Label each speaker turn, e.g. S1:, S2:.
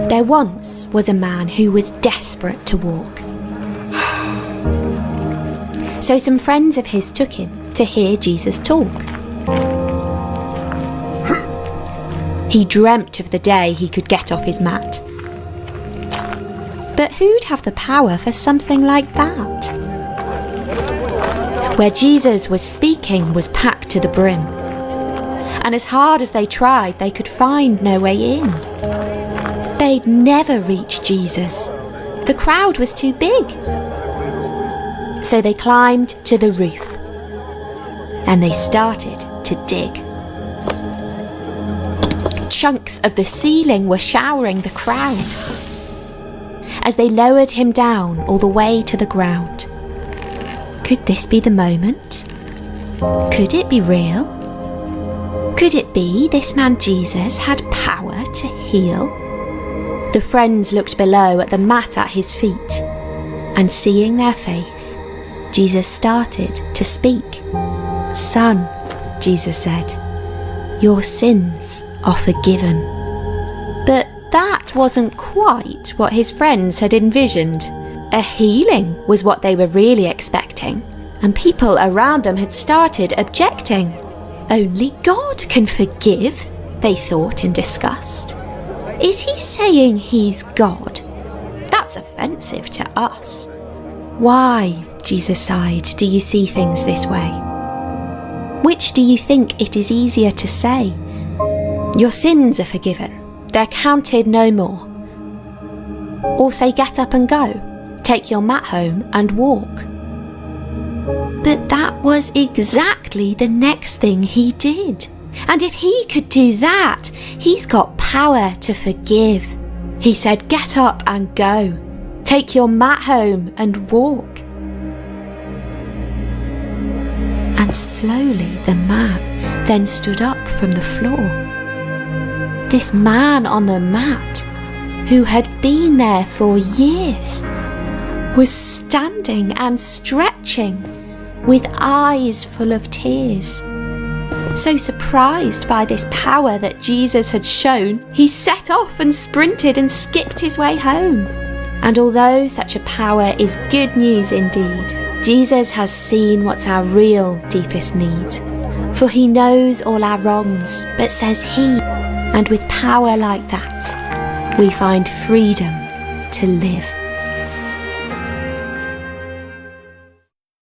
S1: There once was a man who was desperate to walk. So some friends of his took him to hear Jesus talk. He dreamt of the day he could get off his mat. But who'd have the power for something like that? Where Jesus was speaking was packed to the brim, and as hard as they tried, they could find no way in. They'd never reach Jesus. The crowd was too big. So they climbed to the roof, and they started to dig. Chunks of the ceiling were showering the crowd as they lowered him down all the way to the ground. Could this be the moment? Could it be real? Could it be this man Jesus had power to heal? The friends looked below at the mat at his feet, and seeing their faith, Jesus started to speak. "Son," Jesus said, "your sins are forgiven." But that wasn't quite what his friends had envisioned. A healing was what they were really expecting, and people around them had started objecting. Only God can forgive, they thought in disgust. Is he saying he's God? That's offensive to us. Why, Jesus sighed, do you see things this way? Which do you think it is easier to say? Your sins are forgiven, they're counted no more. Or say get up and go, take your mat home and walk. But that was exactly the next thing he did. And if he could do that, he's got power to forgive. He said, get up and go. Take your mat home and walk. And slowly the man then stood up from the floor. This man on the mat, who had been there for years, was standing and stretching with eyes full of tears. So surprised by this power that Jesus had shown, he set off and sprinted and skipped his way home. And although such a power is good news indeed, Jesus has seen what's our real deepest need. For he knows all our wrongs, but says he, and with power like that, we find freedom to live.